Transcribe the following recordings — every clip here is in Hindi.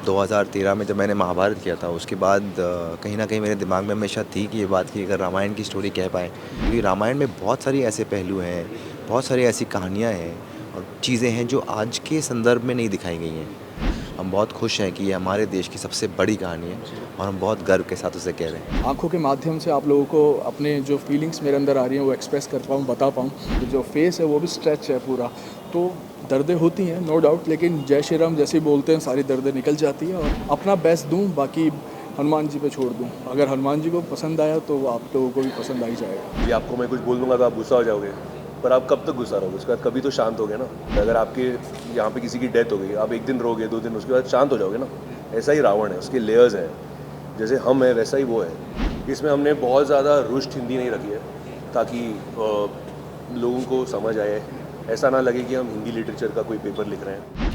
2013 में जब मैंने महाभारत किया था उसके बाद कहीं न कहीं मेरे दिमाग में हमेशा थी कि ये बात कि अगर रामायण की स्टोरी कह पाएँ, क्योंकि रामायण में बहुत सारी ऐसे पहलू हैं, बहुत सारी ऐसी कहानियाँ हैं और चीज़ें हैं जो आज के संदर्भ में नहीं दिखाई गई हैं। हम बहुत खुश हैं कि ये हमारे देश की सबसे बड़ी कहानी है और हम बहुत गर्व के साथ उसे कह रहे हैं। आँखों के माध्यम से आप लोगों को अपने जो फीलिंग्स मेरे अंदर आ रही हैं वो एक्सप्रेस कर पाऊँ, बता पाऊँ। तो जो फेस है वो भी स्ट्रेच है पूरा। तो दर्दें होती हैं नो डाउट, लेकिन जय श्री राम जैसे ही बोलते हैं सारी दर्दें निकल जाती हैं और अपना बेस्ट दूँ, बाकी हनुमान जी पे छोड़ दूँ। अगर हनुमान जी को पसंद आया तो वो आप लोगों को भी पसंद आ ही जाएगा। कि आपको मैं कुछ बोल दूंगा तो आप गुस्सा हो जाओगे, पर आप कब तक गुस्सा रहोगे? उसके बाद कभी तो शांत हो गए ना। अगर आपके यहाँ पे किसी की डेथ हो गई, आप एक दिन रोगे, 2 दिन, उसके बाद शांत हो जाओगे ना। ऐसा ही रावण है, उसके लेयर्स हैं। जैसे हम हैं वैसा ही वो है। इसमें हमने बहुत ज़्यादा रुष्ट हिंदी नहीं रखी है ताकि लोगों को समझ आए, ऐसा ना लगे कि हम हिंदी लिटरेचर का कोई पेपर लिख रहे हैं।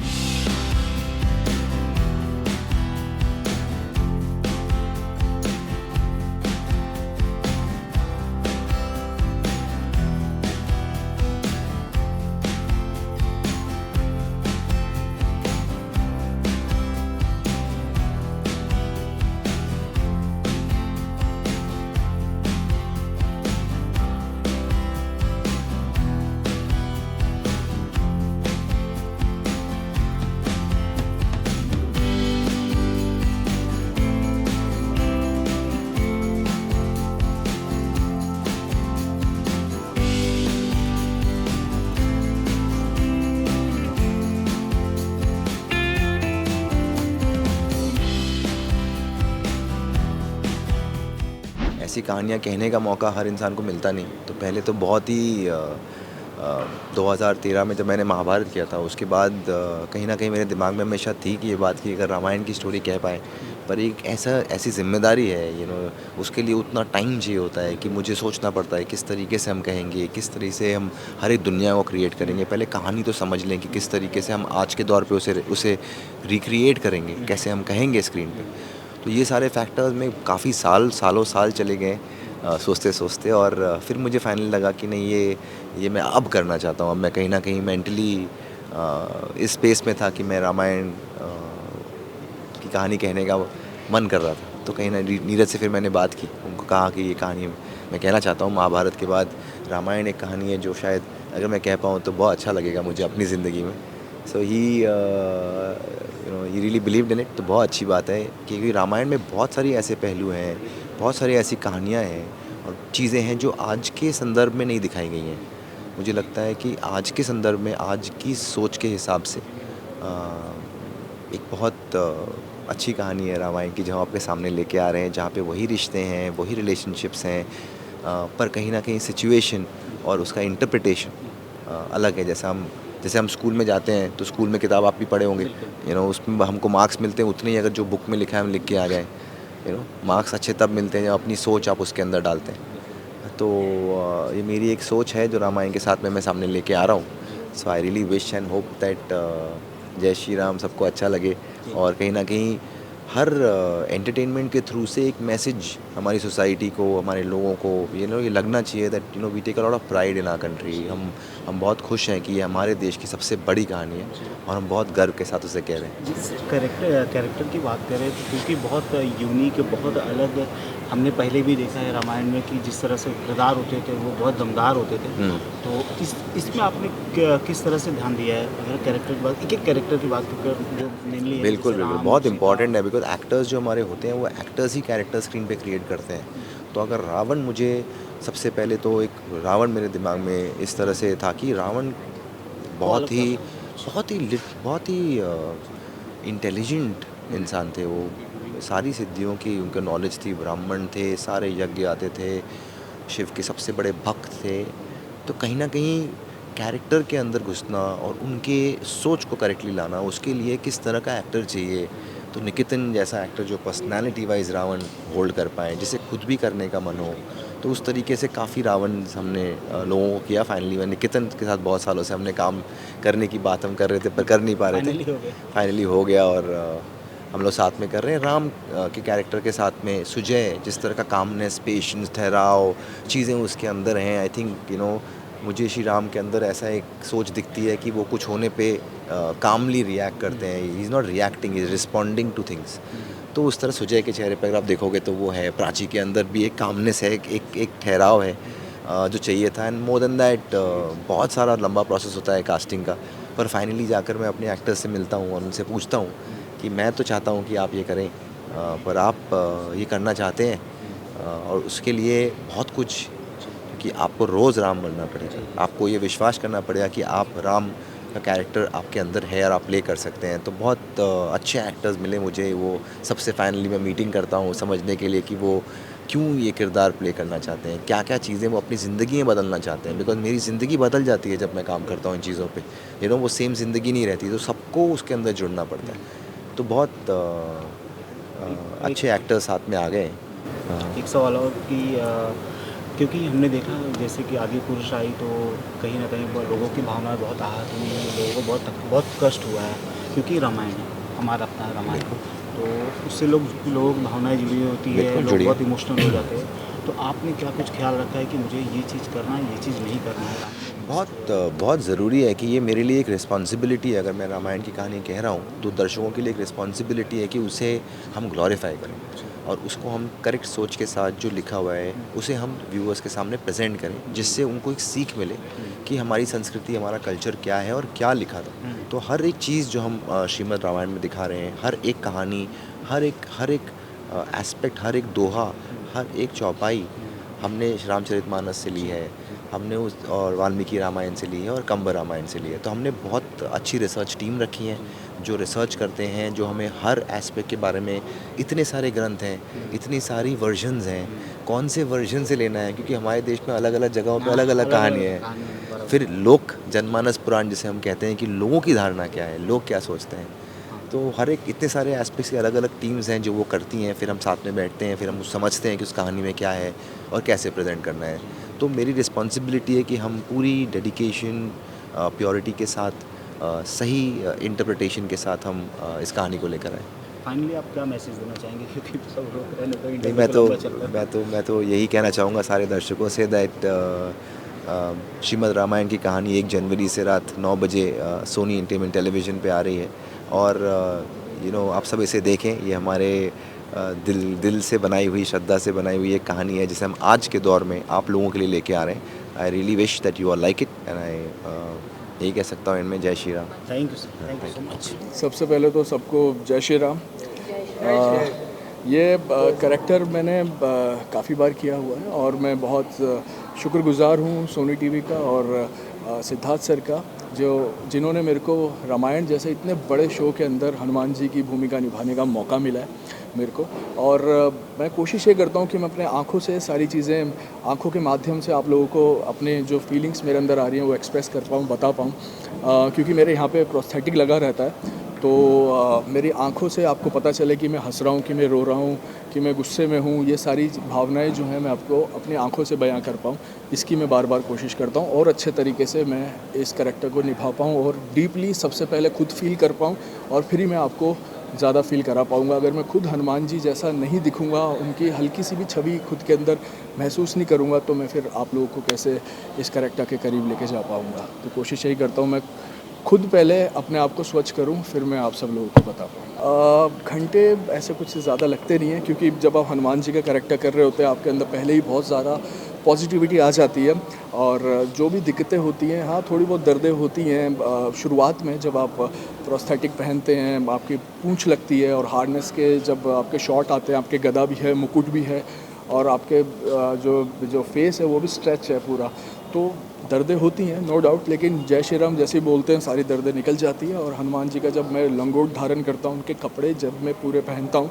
ऐसी कहानियाँ कहने का मौका हर इंसान को मिलता नहीं। तो पहले तो बहुत ही 2013 में जब मैंने महाभारत किया था उसके बाद कहीं न कहीं मेरे दिमाग में हमेशा थी कि ये बात कि अगर रामायण की स्टोरी कह पाएँ, पर एक ऐसी ज़िम्मेदारी है उसके लिए उतना टाइम चाहिए होता है कि मुझे सोचना पड़ता है किस तरीके से हम कहेंगे, किस तरीके से हम हर एक दुनिया को क्रिएट करेंगे। पहले कहानी तो समझ लें कि किस तरीके से हम आज के दौर पे उसे रिक्रिएट करेंगे, कैसे हम कहेंगे स्क्रीन पे। तो ये सारे फैक्टर्स में काफ़ी सालों साल चले गए सोचते-सोचते और फिर मुझे फाइनली लगा कि नहीं, ये मैं अब करना चाहता हूँ। अब मैं कहीं न कहीं मेंटली इस स्पेस में था कि मैं रामायण की कहानी कहने का मन कर रहा था। तो कहीं नीरज से फिर मैंने बात की, उनको कहा कि ये कहानी मैं कहना चाहता हूँ। महाभारत के बाद रामायण एक कहानी है जो शायद अगर मैं कह पाऊँ तो बहुत अच्छा लगेगा मुझे अपनी ज़िंदगी में। So he really believed in it. तो बहुत अच्छी बात है क्योंकि रामायण में बहुत सारी ऐसे पहलू हैं, बहुत सारी ऐसी कहानियाँ हैं और चीज़ें हैं जो आज के संदर्भ में नहीं दिखाई गई हैं। मुझे लगता है कि आज के संदर्भ में, आज की सोच के हिसाब से एक बहुत अच्छी कहानी है रामायण की, जो हम आपके सामने लेके आ रहे हैं, जहाँ पे वही रिश्ते हैं, वही रिलेशनशिप्स हैं, पर कहीं न कहीं सिचुएशन और उसका इंटरप्रिटेशन अलग है। जैसे हम स्कूल में जाते हैं तो स्कूल में किताब आप भी पढ़े होंगे, उसमें हमको मार्क्स मिलते हैं उतने ही, अगर जो बुक में लिखा है हम लिख के आ गए। मार्क्स अच्छे तब मिलते हैं जब अपनी सोच आप उसके अंदर डालते हैं। तो ये मेरी एक सोच है जो रामायण के साथ में मैं सामने लेके आ रहा हूँ। So I really wish and hope that Jai Shri Ram सबको अच्छा लगे और कहीं न कहीं हर एंटरटेनमेंट के थ्रू से एक मैसेज हमारी सोसाइटी को, हमारे लोगों को ये लगना चाहिए that we take a lot of pride in our country. हम बहुत खुश हैं कि ये हमारे देश की सबसे बड़ी कहानी है और हम बहुत गर्व के साथ उसे कह रहे हैं। जिस कैरेक्टर की बात करें तो क्योंकि बहुत यूनिक, बहुत अलग हमने पहले भी देखा है रामायण में कि जिस तरह से किरदार होते थे वो बहुत दमदार होते थे। तो इसमें आपने किस तरह से ध्यान दिया है? अगर कैरेक्टर की बात, एक कैरेक्टर की बात करें जो मेनली बिल्कुल, बहुत इंपॉर्टेंट है बिकॉज़ एक्टर्स जो हमारे होते हैं वो एक्टर्स ही कैरेक्टर स्क्रीन पे क्रिएट करते हैं। तो अगर रावण, मुझे सबसे पहले तो एक रावण मेरे दिमाग में इस तरह से था कि रावण बहुत ही बहुत ही इंटेलिजेंट इंसान थे वो। सारी सिद्धियों की उनका नॉलेज थी, ब्राह्मण थे, सारे यज्ञ आते थे, शिव के सबसे बड़े भक्त थे। तो कहीं न कहीं कैरेक्टर के अंदर घुसना और उनके सोच को करेक्टली लाना, उसके लिए किस तरह का एक्टर चाहिए। तो निकितन जैसा एक्टर जो पर्सनैलिटी वाइज़ रावण होल्ड कर पाएँ, जिसे खुद भी करने का मन हो, तो उस तरीके से काफ़ी रावण हमने लोगों को किया। फाइनली मैं निकितन के साथ बहुत सालों से हमने काम करने की बात हम कर रहे थे पर कर नहीं पा रहे थे। फाइनली हो गया और हम लोग साथ में कर रहे हैं। राम के कैरेक्टर के साथ में सुजय, जिस तरह का कामनेस, पेशेंस, ठहराव, चीज़ें उसके अंदर हैं, आई थिंक मुझे श्री राम के अंदर ऐसा एक सोच दिखती है कि वो कुछ होने पे कामली रिएक्ट करते हैं। He is not reacting, he is responding two things. तो उस तरह सुजय के चेहरे पर अगर आप देखोगे तो वो है, प्राची के अंदर भी एक कामनेस है, एक ठहराव है जो चाहिए था। एंड मोर देन दैट बहुत सारा लंबा प्रोसेस होता है कास्टिंग का, पर फाइनली जाकर मैं अपने एक्टर्स से मिलता हूँ और उनसे पूछता हूँ कि मैं तो चाहता हूँ कि आप ये करें, पर आप ये करना चाहते हैं, और उसके लिए बहुत कुछ, कि आपको रोज़ राम बनना पड़ेगा, आपको ये विश्वास करना पड़ेगा कि आप राम का कैरेक्टर आपके अंदर है और आप प्ले कर सकते हैं। तो बहुत अच्छे एक्टर्स मिले मुझे, वो सबसे फाइनली मैं मीटिंग करता हूँ समझने के लिए कि वो क्यों ये किरदार प्ले करना चाहते हैं, क्या क्या चीज़ें वो अपनी ज़िंदगी में बदलना चाहते हैं। बिकॉज मेरी ज़िंदगी बदल जाती है जब मैं काम करता हूँ इन चीज़ों पे, वो सेम ज़िंदगी नहीं रहती, तो सबको उसके अंदर जुड़ना पड़ता है। तो बहुत अच्छे एक्टर्स साथ में आ गए। एक सवाल और कि क्योंकि हमने देखा जैसे कि आदि पुरुष आई तो कहीं ना कहीं लोगों की भावनाएं बहुत आहत हुई हैं, लोगों को बहुत कष्ट हुआ है, क्योंकि रामायण है, हमारा अपना रामायण, तो उससे लोगों की भावनाएं जुड़ी होती है, लोग बहुत इमोशनल हो जाते हैं। तो आपने क्या कुछ ख्याल रखा है कि मुझे ये चीज़ करना है, ये चीज़ नहीं करना है? बहुत ज़रूरी है कि ये मेरे लिए एक रिस्पॉन्सिबिलिटी है। अगर मैं रामायण की कहानी कह रहा हूँ तो दर्शकों के लिए एक रिस्पॉन्सिबिलिटी है कि उसे हम ग्लोरीफाई करें और उसको हम करेक्ट सोच के साथ जो लिखा हुआ है उसे हम व्यूअर्स के सामने प्रेजेंट करें, जिससे उनको एक सीख मिले कि हमारी संस्कृति, हमारा कल्चर क्या है और क्या लिखा था। तो हर एक चीज़ जो हम श्रीमद् रामायण में दिखा रहे हैं, हर एक कहानी, हर एक एस्पेक्ट, हर एक दोहा, हर एक चौपाई हमने रामचरितमानस से ली है, हमने उस और वाल्मीकि रामायण से ली है और कंब रामायण से ली है। तो हमने बहुत अच्छी रिसर्च टीम रखी है जो रिसर्च करते हैं, जो हमें हर एस्पेक्ट के बारे में, इतने सारे ग्रंथ हैं, इतनी सारी वर्जन्स हैं, कौन से वर्जन से लेना है, क्योंकि हमारे देश में अलग अलग जगहों पे अलग अलग कहानी है। फिर लोक जनमानस पुराण जिसे हम कहते हैं कि लोगों की धारणा क्या है, लोग क्या सोचते हैं। तो हर एक इतने सारे एस्पेक्ट्स की अलग अलग टीम्स हैं जो वो करती हैं, फिर हम साथ में बैठते हैं, फिर हम समझते हैं कि उस कहानी में क्या है और कैसे प्रेजेंट करना है। तो मेरी रिस्पॉन्सिबिलिटी है कि हम पूरी डेडिकेशन, प्योरिटी के साथ, सही इंटरप्रिटेशन के साथ हम इस कहानी को लेकर आए। फाइनली आप क्या मैसेज देना चाहेंगे, क्योंकि सब लोग रहने तो नहीं, इंटरव्यू मैं तो यही कहना चाहूँगा सारे दर्शकों से दैट श्रीमद् रामायण की कहानी 1 जनवरी से रात 9 बजे सोनी एंटरटेनमेंट टेलीविज़न पे आ रही है। और आप सब इसे देखें। ये हमारे दिल से बनाई हुई, श्रद्धा से बनाई हुई एक कहानी है जिसे हम आज के दौर में आप लोगों के लिए लेके आ रहे हैं। I really wish that you are like it, and I यही कह सकता हूँ इनमें। जय Shri Ram. Thank you sir, thank you so much. सबसे पहले तो सबको जय श्री राम। ये करैक्टर मैंने काफ़ी बार किया हुआ है और मैं बहुत शुक्रगुज़ार हूँ सोनी टीवी का और सिद्धार्थ सर का, जिन्होंने मेरे को रामायण जैसे इतने बड़े शो के अंदर हनुमान जी की भूमिका निभाने का मौका मिला है मेरे को। और मैं कोशिश ये करता हूँ कि मैं अपने आँखों से सारी चीज़ें, आँखों के माध्यम से आप लोगों को अपने जो फीलिंग्स मेरे अंदर आ रही हैं वो एक्सप्रेस कर पाऊँ, बता पाऊँ, क्योंकि मेरे यहाँ पे प्रोस्थेटिक लगा रहता है। तो मेरी आँखों से आपको पता चले कि मैं हंस रहा हूँ, कि मैं रो रहा हूँ, कि मैं गुस्से में हूँ, ये सारी भावनाएं जो हैं मैं आपको अपनी आँखों से बयां कर पाऊँ, इसकी मैं बार बार कोशिश करता हूँ और अच्छे तरीके से मैं इस करैक्टर को निभा पाऊँ और डीपली सबसे पहले खुद फील कर पाऊँ और फिर ही मैं आपको ज़्यादा फील करा पाऊँगा। अगर मैं खुद हनुमान जी जैसा नहीं दिखूँगा, उनकी हल्की सी भी छवि खुद के अंदर महसूस नहीं करूँगा, तो मैं फिर आप लोगों को कैसे इस करैक्टर के करीब लेके जा पाऊँगा। तो कोशिश यही करता हूँ मैं खुद पहले अपने आप को स्वच्छ करूं, फिर मैं आप सब लोगों को बता पाऊँ। घंटे ऐसे कुछ ज़्यादा लगते नहीं हैं, क्योंकि जब आप हनुमान जी का कैरेक्टर कर रहे होते हैं आपके अंदर पहले ही बहुत ज़्यादा पॉजिटिविटी आ जाती है और जो भी दिक्कतें होती हैं, हाँ थोड़ी बहुत दर्दें होती हैं शुरुआत में जब आप प्रोस्थेटिक पहनते हैं, आपकी पूंछ लगती है और हार्डनेस के जब आपके शॉट आते हैं, आपके गदा भी है, मुकुट भी है और आपके जो फेस है वो भी स्ट्रेच है पूरा, तो दर्दें होती हैं नो डाउट। लेकिन जय श्री राम जैसे बोलते हैं सारी दर्दें निकल जाती है। और हनुमान जी का जब मैं लंगोट धारण करता हूँ, उनके कपड़े जब मैं पूरे पहनता हूँ,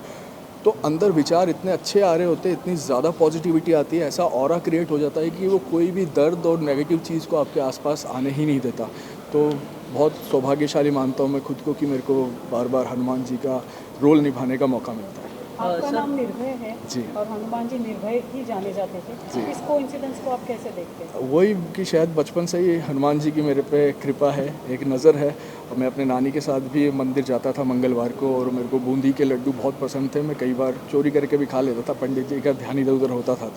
तो अंदर विचार इतने अच्छे आ रहे होते हैं, इतनी ज़्यादा पॉजिटिविटी आती है, ऐसा ऑरा क्रिएट हो जाता है कि वो कोई भी दर्द और नेगेटिव चीज़ को आपके आसपास आने ही नहीं देता। तो बहुत सौभाग्यशाली मानता हूँ मैं खुद को कि मेरे को बार बार हनुमान जी का रोल निभाने का मौका मिलता है। आपका नाम निर्भय है जी, और हनुमान जी निर्भय ही जाने जाते थे। इस कोइंसिडेंस को आप कैसे देखते हैं? वही कि शायद बचपन से ही हनुमान जी की मेरे पे कृपा है, एक नज़र है। और मैं अपने नानी के साथ भी मंदिर जाता था मंगलवार को और मेरे को बूंदी के लड्डू बहुत पसंद थे। मैं कई बार चोरी करके भी खा लेता था, पंडित जी का ध्यान इधर उधर होता था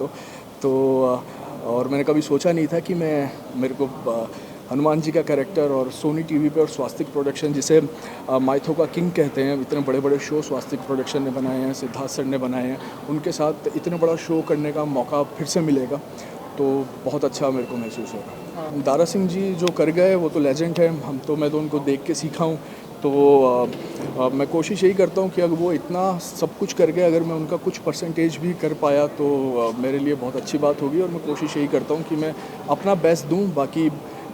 तो और मैंने कभी सोचा नहीं था कि मेरे को हनुमान जी का कैरेक्टर और सोनी टीवी पे और स्वास्तिक प्रोडक्शन, जिसे माइथो का किंग कहते हैं, इतने बड़े बड़े शो स्वास्तिक प्रोडक्शन ने बनाए हैं, सिद्धार्थ सर ने बनाए हैं, उनके साथ इतने बड़ा शो करने का मौका फिर से मिलेगा तो बहुत अच्छा मेरे को महसूस होगा। दारा सिंह जी जो कर गए वो तो लेजेंड है, मैं तो उनको देख के सीखा हूँ। तो मैं कोशिश यही करता हूँ कि अगर वो इतना सब कुछ कर गए, अगर मैं उनका कुछ परसेंटेज भी कर पाया तो मेरे लिए बहुत अच्छी बात होगी। और मैं कोशिश यही करता हूँ कि मैं अपना बेस्ट दूँ, बाकी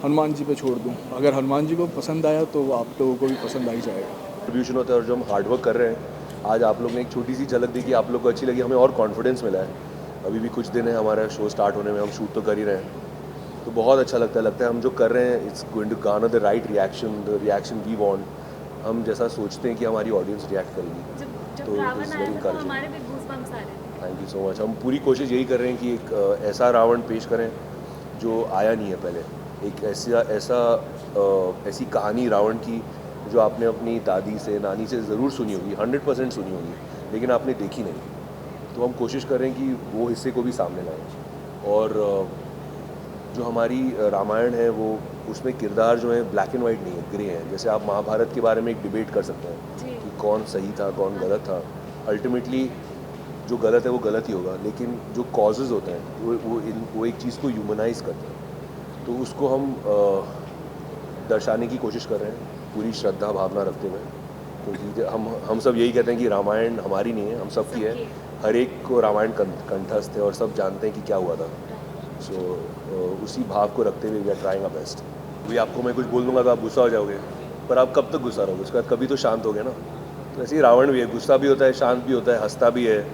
हनुमान जी पे छोड़ दूँ। अगर हनुमान जी को पसंद आया तो आप लोगों को भी पसंद आ ही जाएगा। कंट्रीब्यूशन होता है और जो हम हार्डवर्क कर रहे हैं, आज आप लोग ने एक छोटी सी झलक देखी, आप लोग को अच्छी लगी, हमें और कॉन्फिडेंस मिला है। अभी भी कुछ दिन है हमारा शो स्टार्ट होने में, हम शूट तो कर ही रहे हैं, तो बहुत अच्छा लगता है हम जो कर रहे हैं, it's going to garner the right reaction, the reaction we want. हम जैसा सोचते हैं कि हमारी ऑडियंस रिएक्ट करेगी, तो it's very encouraging. Thank you so much. हम पूरी कोशिश यही कर रहे हैं कि एक ऐसा रावण पेश करें जो आया नहीं है पहले, एक ऐसी कहानी रावण की जो आपने अपनी दादी से, नानी से ज़रूर सुनी होगी, 100% सुनी होगी, लेकिन आपने देखी नहीं। तो हम कोशिश कर रहे हैं कि वो हिस्से को भी सामने लाएं। और जो हमारी रामायण है वो, उसमें किरदार जो है ब्लैक एंड वाइट नहीं है, ग्रे हैं। जैसे आप महाभारत के बारे में एक डिबेट कर सकते हैं कि कौन सही था कौन गलत था। अल्टीमेटली जो गलत है वो गलत ही होगा, लेकिन जो कॉजेज़ होते हैं वो एक चीज़ को ह्यूमनाइज करते हैं। तो उसको हम दर्शाने की कोशिश कर रहे हैं पूरी श्रद्धा भावना रखते हुए, क्योंकि हम सब यही कहते हैं कि रामायण हमारी नहीं है, हम सबकी है। हर एक को रामायण कंठस्थ है और सब जानते हैं कि क्या हुआ था। सो उसी भाव को रखते हुए we are trying our best. अभी आपको मैं कुछ बोल दूंगा तो आप गुस्सा हो जाओगे, पर आप कब तक गुस्सा रहोगे? उसके बाद कभी तो शांत हो गए ना। तो ऐसे ही रावण भी है, गुस्सा भी होता है, शांत भी होता है, हंसता भी है,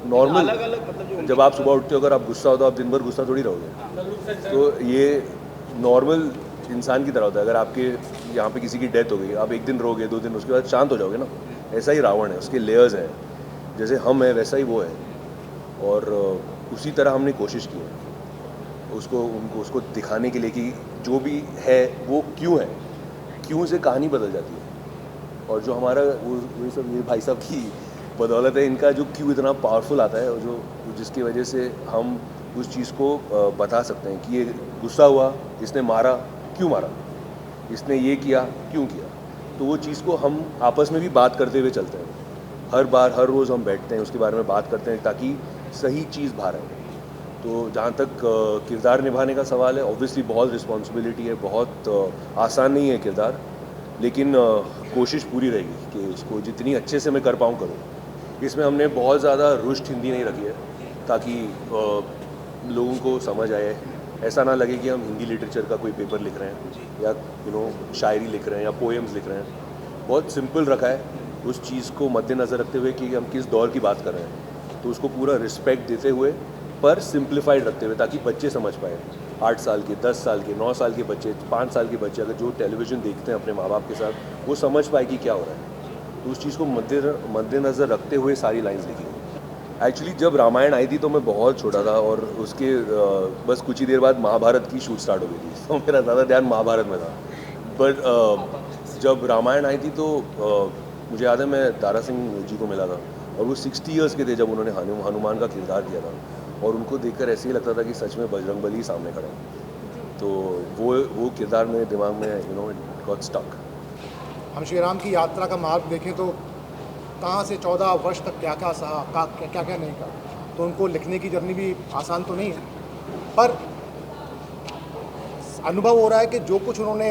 नॉर्मल। जब आप सुबह उठते हो अगर आप गुस्सा हो तो आप दिन भर गुस्सा थोड़ी रहोगे। तो ये नॉर्मल इंसान की तरह होता है। अगर आपके यहाँ पे किसी की डेथ हो गई, आप एक दिन रहोगे, 2 दिन, उसके बाद शांत हो जाओगे ना। ऐसा ही रावण है, उसके लेयर्स हैं, जैसे हम हैं वैसा ही वो है। और उसी तरह हमने कोशिश की है उसको दिखाने के लिए कि जो भी है वो क्यों है, क्यों से कहानी बदल जाती है। और जो हमारा वो सब ये भाई साहब की बदौलत है, इनका जो क्यों इतना पावरफुल आता है, और जो जिसकी वजह से हम उस चीज़ को बता सकते हैं कि ये गुस्सा हुआ, इसने मारा, क्यों मारा, इसने ये किया, क्यों किया। तो वो चीज़ को हम आपस में भी बात करते हुए चलते हैं। हर बार हर रोज़ हम बैठते हैं, उसके बारे में बात करते हैं ताकि सही चीज़ बाहर आए। तो जहाँ तक किरदार निभाने का सवाल है, ऑब्वियसली बहुत रिस्पॉन्सिबिलिटी है, बहुत आसान नहीं है किरदार, लेकिन कोशिश पूरी रहेगी कि उसको जितनी अच्छे से मैं कर पाऊँ करूँ। इसमें हमने बहुत ज़्यादा रुष्ट हिंदी नहीं रखी है ताकि लोगों को समझ आए, ऐसा ना लगे कि हम हिंदी लिटरेचर का कोई पेपर लिख रहे हैं या शायरी लिख रहे हैं या पोएम्स लिख रहे हैं। बहुत सिंपल रखा है उस चीज़ को मद्देनज़र रखते हुए कि हम किस दौर की बात कर रहे हैं, तो उसको पूरा रिस्पेक्ट देते हुए पर सिंप्लीफाइड रखते हुए, ताकि बच्चे समझ पाए। 8 साल के, 10 साल के, 9 साल के बच्चे, 5 साल के बच्चे अगर जो टेलीविज़न देखते हैं अपने माँ बाप के साथ, वो समझ पाए कि क्या हो रहा है। तो उस चीज़ को मद्देनज़र रखते हुए सारी लाइन्स लिखी। एक्चुअली जब रामायण आई थी तो मैं बहुत छोटा था, और उसके बस कुछ ही देर बाद महाभारत की शूट स्टार्ट हो गई थी, तो मेरा ज़्यादा ध्यान महाभारत में था। बट जब रामायण आई थी तो मुझे याद है मैं दारा सिंह जी को मिला था, और वो 60 इयर्स के थे जब उन्होंने हनुमान का किरदार किया था, और उनको देखकर ऐसे ही लगता था कि सच में बजरंगबली सामने खड़ा है। तो वो किरदार मेरे दिमाग में इट गॉट स्टक। हम श्री राम की यात्रा का मार्ग देखें तो कहाँ से 14 वर्ष तक क्या क्या सहा, क्या क्या नहीं कहा, तो उनको लिखने की जर्नी भी आसान तो नहीं है, पर अनुभव हो रहा है कि जो कुछ उन्होंने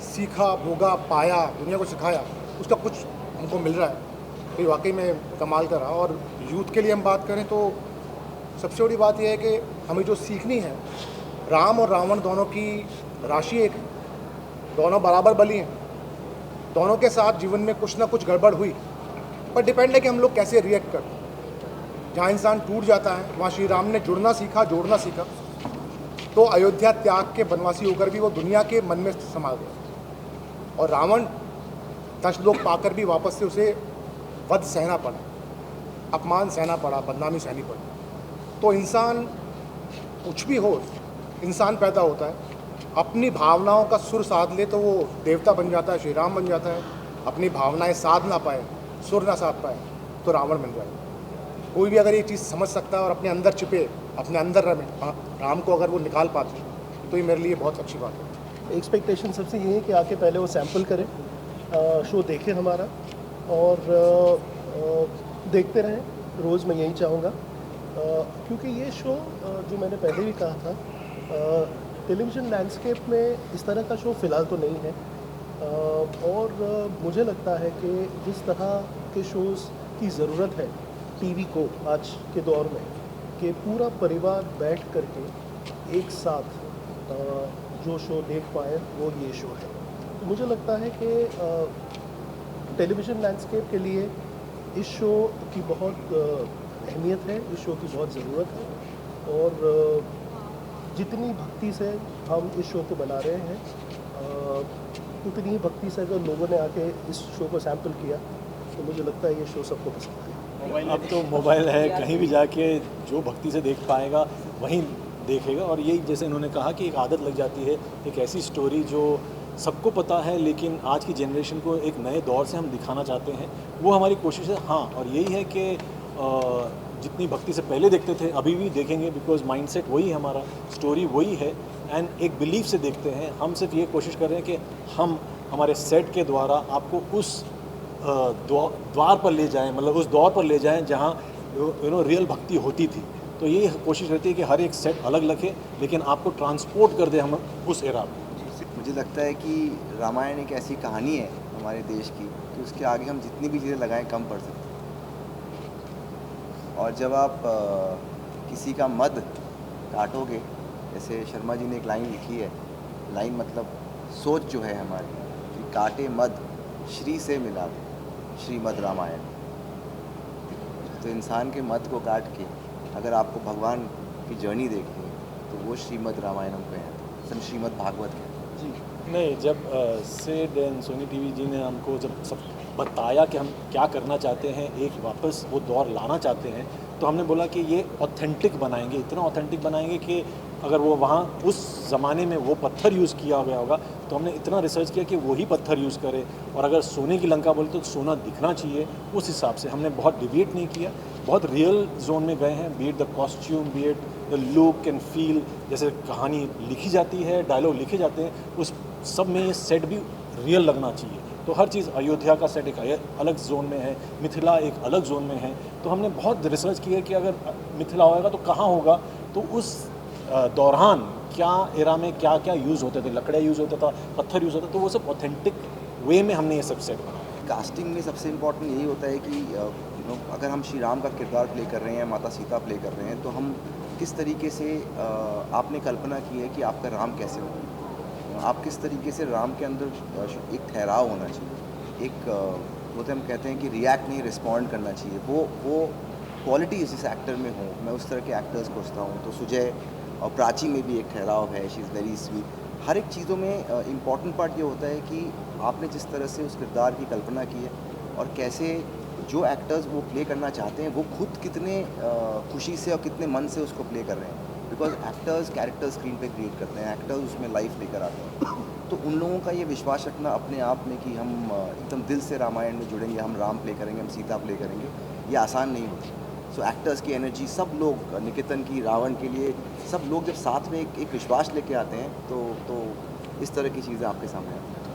सीखा, भोगा, पाया, दुनिया को सिखाया, उसका कुछ हमको मिल रहा है। तो ये वाकई में कमाल का रहा। और यूथ के लिए हम बात करें तो सबसे बड़ी बात यह है कि हमें जो सीखनी है, राम और रावण दोनों की राशि एक है, दोनों बराबर बली हैं, दोनों के साथ जीवन में कुछ ना कुछ गड़बड़ हुई, पर डिपेंड है कि हम लोग कैसे रिएक्ट करते हैं। जहाँ इंसान टूट जाता है वहाँ श्री राम ने जुड़ना सीखा, जोड़ना सीखा, तो अयोध्या त्याग के बनवासी होकर भी वो दुनिया के मन में समा गया। और रावण 10 लोग पाकर भी वापस से उसे वध सहना पड़ा, अपमान सहना पड़ा, बदनामी सहनी पड़ी। तो इंसान कुछ भी हो, इंसान पैदा होता है, अपनी भावनाओं का सुर साध ले तो वो देवता बन जाता है, श्री राम बन जाता है। अपनी भावनाएं साध ना पाए, सुर ना साध पाए, तो रावण बन जाएगा। कोई भी अगर ये चीज़ समझ सकता है और अपने अंदर छिपे अपने अंदर राम को अगर वो निकाल पाते तो ये मेरे लिए बहुत अच्छी बात है। एक्सपेक्टेशन सबसे ये है कि आके पहले वो सैंपल करें, शो देखें हमारा, और देखते रहें। रोज़ मैं यही चाहूँगा, क्योंकि ये शो जो मैंने पहले भी कहा था, टेलीविज़न लैंडस्केप में इस तरह का शो फ़िलहाल तो नहीं है। और मुझे लगता है कि जिस तरह के शोज़ की ज़रूरत है टीवी को आज के दौर में, कि पूरा परिवार बैठ करके एक साथ जो शो देख पाए, वो ये शो है। तो मुझे लगता है कि टेलीविज़न लैंडस्केप के लिए इस शो की बहुत अहमियत है, इस शो की बहुत ज़रूरत है। और जितनी भक्ति से हम इस शो को बना रहे हैं, उतनी ही भक्ति से अगर लोगों ने आके इस शो को सैंपल किया तो मुझे लगता है ये शो सबको पसंद आएगा। अब तो मोबाइल है, कहीं भी जाके जो भक्ति से देख पाएगा वहीं देखेगा। और यही जैसे इन्होंने कहा कि एक आदत लग जाती है, एक ऐसी स्टोरी जो सबको पता है लेकिन आज की जनरेशन को एक नए दौर से हम दिखाना चाहते हैं, वो हमारी कोशिश है। हाँ, और यही है कि जितनी भक्ति से पहले देखते थे अभी भी देखेंगे, बिकॉज माइंडसेट वही है, हमारा स्टोरी वही है, एंड एक बिलीफ से देखते हैं। हम सिर्फ ये कोशिश कर रहे हैं कि हम हमारे सेट के द्वारा आपको उस द्वार पर ले जाएं, मतलब उस दौर पर ले जाएं जहाँ रियल भक्ति होती थी। तो ये कोशिश रहती है कि हर एक सेट अलग लगे लेकिन आपको ट्रांसपोर्ट कर दे हम उस एरा में। मुझे लगता है कि रामायण एक ऐसी कहानी है हमारे देश की कि उसके आगे हम जितनी भी चीज़ें लगाएं कम पड़ सकती हैं। और जब आप किसी का मद काटोगे, जैसे शर्मा जी ने एक लाइन लिखी है, लाइन मतलब सोच जो है हमारी कि काटे मद श्री से मिला दे, श्रीमद् रामायण। तो इंसान के मद को काट के अगर आपको भगवान की जर्नी देखनी है तो वो श्रीमद् रामायणम पे है, श्रीमद् भागवत है। जी नहीं, जब सेड एंड सोनी टीवी जी ने हमको जब सब बताया कि हम क्या करना चाहते हैं, एक वापस वो दौर लाना चाहते हैं, तो हमने बोला कि ये ऑथेंटिक बनाएंगे, इतना ऑथेंटिक बनाएंगे कि अगर वो वहाँ उस ज़माने में वो पत्थर यूज़ किया गया होगा तो हमने इतना रिसर्च किया कि वही पत्थर यूज़ करे। और अगर सोने की लंका बोले तो सोना दिखना चाहिए, उस हिसाब से हमने बहुत डिबेट नहीं किया, बहुत रियल जोन में गए हैं। B it the costume, B it the look and feel, जैसे कहानी लिखी जाती है, डायलॉग लिखे जाते हैं, उस सब में ये सेट भी रियल लगना चाहिए। तो हर चीज़, अयोध्या का सेट एक अलग जोन में है, मिथिला एक अलग जोन में है। तो हमने बहुत रिसर्च की है कि अगर मिथिला होगा तो कहाँ होगा, तो उस दौरान क्या एरा में क्या क्या यूज़ होते थे, लकड़ियाँ यूज़ होता था, पत्थर यूज़ होता था, तो वो सब ऑथेंटिक वे में हमने ये सब सेट बनाया। कास्टिंग में सबसे इम्पोर्टेंट यही होता है कि अगर हम श्री राम का किरदार प्ले कर रहे हैं, माता सीता प्ले कर रहे हैं, तो हम किस तरीके से आपने कल्पना की है कि आपका राम कैसे हो, आप किस तरीके से राम के अंदर एक ठहराव होना चाहिए, एक वो तो हम कहते हैं कि रिएक्ट नहीं रिस्पॉन्ड करना चाहिए, वो क्वालिटी जिस एक्टर में हो, मैं उस तरह के एक्टर्स खोजता हूँ। तो सुजय और प्राची में भी एक ठहराव है, शी इज़ वेरी स्वीट। हर एक चीज़ों में इम्पॉर्टेंट पार्ट ये होता है कि आपने जिस तरह से उस किरदार की कल्पना की है और कैसे जो एक्टर्स वो प्ले करना चाहते हैं वो खुद कितने खुशी से और कितने मन से उसको प्ले कर रहे हैं। बिकॉज एक्टर्स कैरेक्टर स्क्रीन पे क्रिएट करते हैं, एक्टर्स उसमें लाइफ लेकर आते हैं। तो उन लोगों का ये विश्वास रखना अपने आप में कि हम एकदम दिल से रामायण में जुड़ेंगे, हम राम प्ले करेंगे, हम सीता प्ले करेंगे, ये आसान नहीं होती। सो एक्टर्स की एनर्जी, सब लोग, निकेतन की, रावण के लिए, सब लोग जब साथ में एक विश्वास लेके आते हैं तो इस तरह की चीज़ें आपके सामने आती हैं।